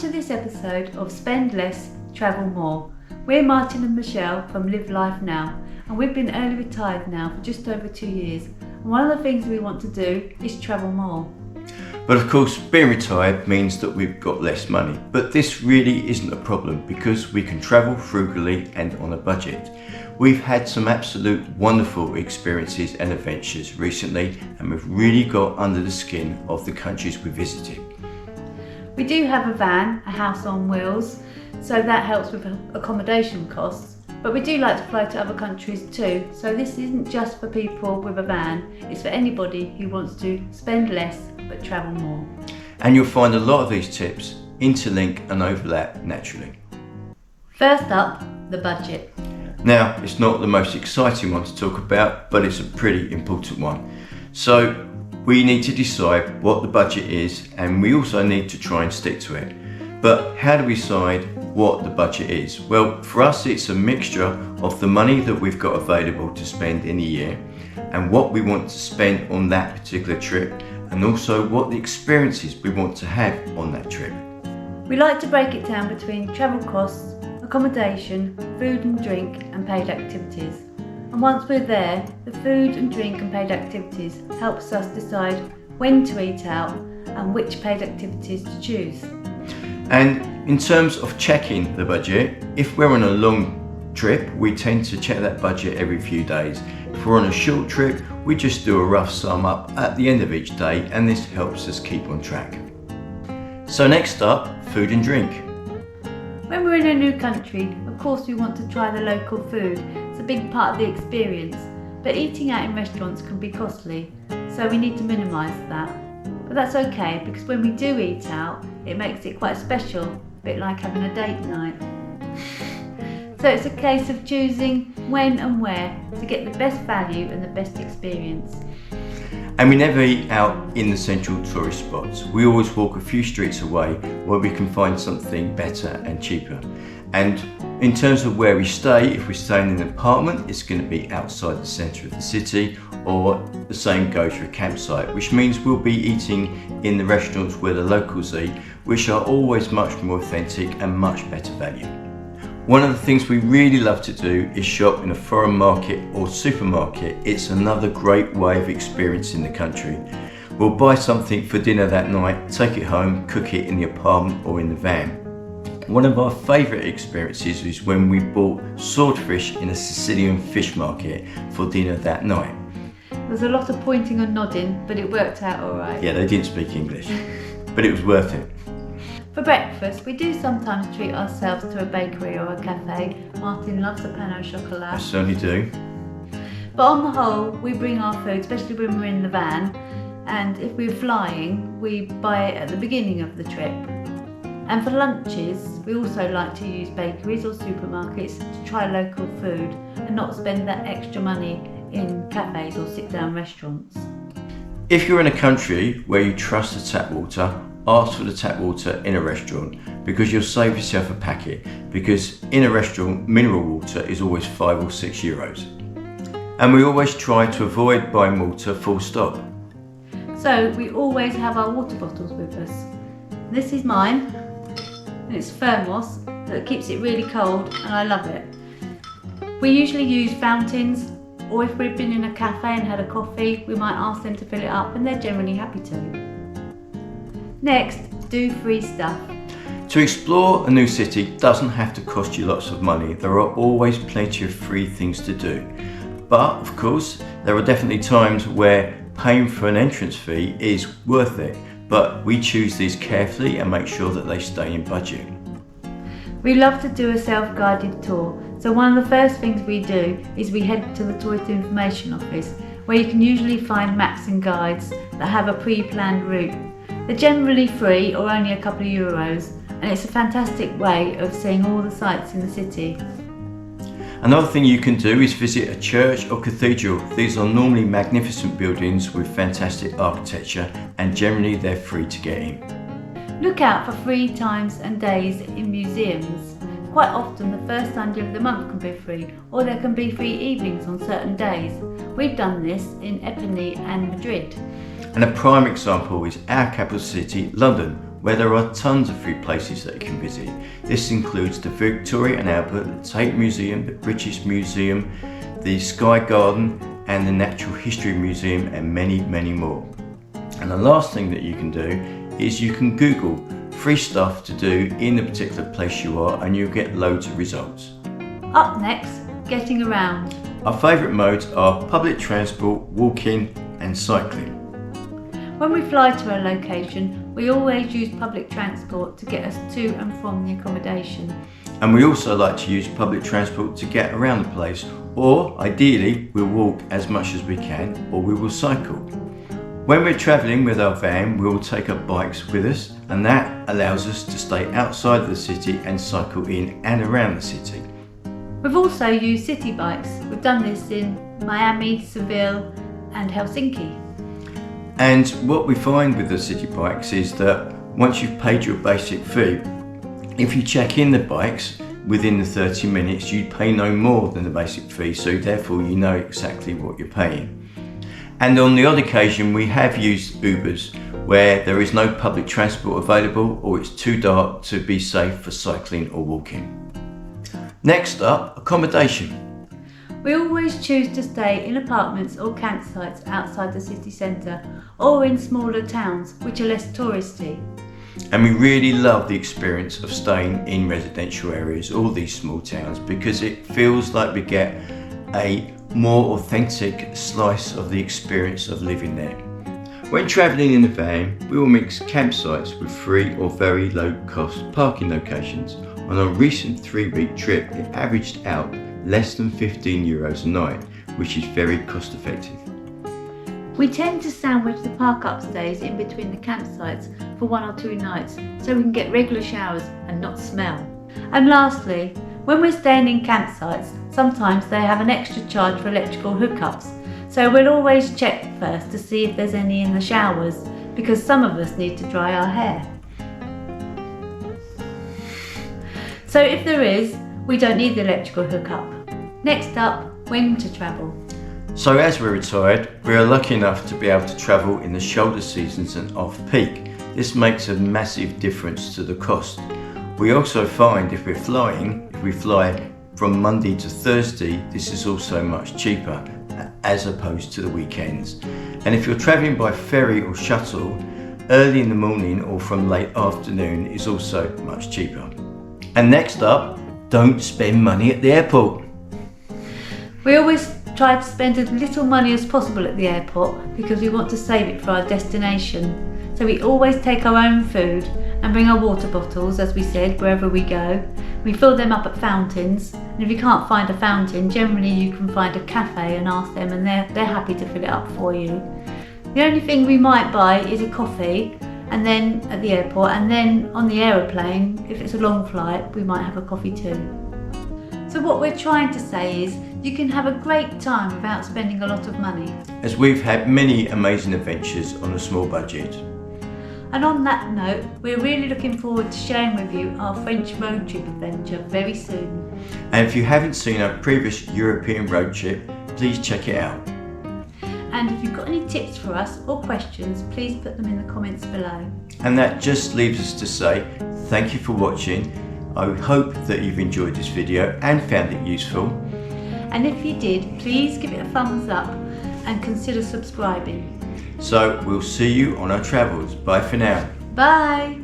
to this episode of Spend Less, Travel More. We're Martin and Michelle from Live Life Now, and we've been early retired now for just over 2 years. And one of the things we want to do is travel more. But of course, being retired means that we've got less money. But this really isn't a problem because we can travel frugally and on a budget. We've had some absolute wonderful experiences and adventures recently, and we've really got under the skin of the countries we visited. We do have a van, a house on wheels, so that helps with accommodation costs. But we do like to fly to other countries too, so this isn't just for people with a van, it's for anybody who wants to spend less but travel more. And you'll find a lot of these tips interlink and overlap naturally. First up, the budget. Now, it's not the most exciting one to talk about, but it's a pretty important one. So we need to decide what the budget is, and we also need to try and stick to it. But how do we decide what the budget is? Well, for us it's a mixture of the money that we've got available to spend in a year and what we want to spend on that particular trip, and also what the experiences we want to have on that trip. We like to break it down between travel costs, accommodation, food and drink and paid activities. And once we're there, the food and drink and paid activities helps us decide when to eat out and which paid activities to choose. And in terms of checking the budget, if we're on a long trip, we tend to check that budget every few days. If we're on a short trip, we just do a rough sum up at the end of each day, and this helps us keep on track. So next up, food and drink. When we're in a new country, of course we want to try the local food. It's a big part of the experience, but eating out in restaurants can be costly, so we need to minimise that. But that's okay, because when we do eat out, it makes it quite special, a bit like having a date night. So it's a case of choosing when and where to get the best value and the best experience. And we never eat out in the central tourist spots. We always walk a few streets away where we can find something better and cheaper. And in terms of where we stay, if we're staying in an apartment, it's going to be outside the centre of the city, or the same goes for a campsite, which means we'll be eating in the restaurants where the locals eat, which are always much more authentic and much better value. One of the things we really love to do is shop in a foreign market or supermarket. It's another great way of experiencing the country. We'll buy something for dinner that night, take it home, cook it in the apartment or in the van. One of our favourite experiences is when we bought swordfish in a Sicilian fish market for dinner that night. There was a lot of pointing and nodding, but it worked out alright. Yeah, they didn't speak English, but it was worth it. For breakfast, we do sometimes treat ourselves to a bakery or a cafe. Martin loves a pain au chocolat. I certainly do. But on the whole, we bring our food, especially when we're in the van, and if we're flying, we buy it at the beginning of the trip. And for lunches, we also like to use bakeries or supermarkets to try local food and not spend that extra money in cafes or sit-down restaurants. If you're in a country where you trust the tap water, ask for the tap water in a restaurant, because you'll save yourself a packet, because in a restaurant mineral water is always €5 or €6. And we always try to avoid buying water full stop. So we always have our water bottles with us. This is mine, and it's thermos that keeps it really cold, and I love it. We usually use fountains, or if we've been in a cafe and had a coffee, we might ask them to fill it up, and they're generally happy to. Next, do free stuff. To explore a new city doesn't have to cost you lots of money. There are always plenty of free things to do. But of course, there are definitely times where paying for an entrance fee is worth it. But we choose these carefully and make sure that they stay in budget. We love to do a self-guided tour. So one of the first things we do is we head to the Tourist Information Office, where you can usually find maps and guides that have a pre-planned route. They're generally free or only a couple of euros, and it's a fantastic way of seeing all the sights in the city. Another thing you can do is visit a church or cathedral. These are normally magnificent buildings with fantastic architecture, and generally they're free to get in. Look out for free times and days in museums. Quite often the first Sunday of the month can be free, or there can be free evenings on certain days. We've done this in Epinay and Madrid. And a prime example is our capital city, London, where there are tons of food places that you can visit. This includes the Victoria and Albert, the Tate Museum, the British Museum, the Sky Garden and the Natural History Museum, and many, many more. And the last thing that you can do is you can Google free stuff to do in the particular place you are, and you'll get loads of results. Up next, getting around. Our favourite modes are public transport, walking and cycling. When we fly to a location, we always use public transport to get us to and from the accommodation. And we also like to use public transport to get around the place, or ideally we'll walk as much as we can, or we will cycle. When we're travelling with our van, we will take our bikes with us, and that allows us to stay outside of the city and cycle in and around the city. We've also used city bikes. We've done this in Miami, Seville and Helsinki. And what we find with the city bikes is that once you've paid your basic fee, if you check in the bikes within the 30 minutes, you pay no more than the basic fee, so therefore you know exactly what you're paying. And on the odd occasion we have used Ubers where there is no public transport available or it's too dark to be safe for cycling or walking. Next up, accommodation. We always choose to stay in apartments or campsites outside the city centre or in smaller towns which are less touristy. And we really love the experience of staying in residential areas, all these small towns, because it feels like we get a more authentic slice of the experience of living there. When travelling in the van, we will mix campsites with free or very low cost parking locations. On a recent 3-week trip, it averaged out less than €15 a night, which is very cost effective. We tend to sandwich the park-up stays in between the campsites for 1 or 2 nights so we can get regular showers and not smell. And lastly, when we're staying in campsites, sometimes they have an extra charge for electrical hookups, so we'll always check first to see if there's any in the showers, because some of us need to dry our hair. So if there is, we don't need the electrical hookup. Next up, when to travel. So as we're retired, we are lucky enough to be able to travel in the shoulder seasons and off-peak. This makes a massive difference to the cost. We also find if we fly from Monday to Thursday, this is also much cheaper as opposed to the weekends. And if you're travelling by ferry or shuttle, early in the morning or from late afternoon is also much cheaper. And next up, don't spend money at the airport. We always try to spend as little money as possible at the airport because we want to save it for our destination. So we always take our own food and bring our water bottles, as we said, wherever we go. We fill them up at fountains, and if you can't find a fountain, generally you can find a cafe and ask them, and they're happy to fill it up for you. The only thing we might buy is a coffee, and then at the airport, and then on the aeroplane, if it's a long flight, we might have a coffee too. So what we're trying to say is you can have a great time without spending a lot of money. As we've had many amazing adventures on a small budget. And on that note, we're really looking forward to sharing with you our French road trip adventure very soon. And if you haven't seen our previous European road trip, please check it out. And if you've got any tips for us or questions, please put them in the comments below. And that just leaves us to say thank you for watching. I hope that you've enjoyed this video and found it useful. And if you did, please give it a thumbs up and consider subscribing. So we'll see you on our travels. Bye for now. Bye!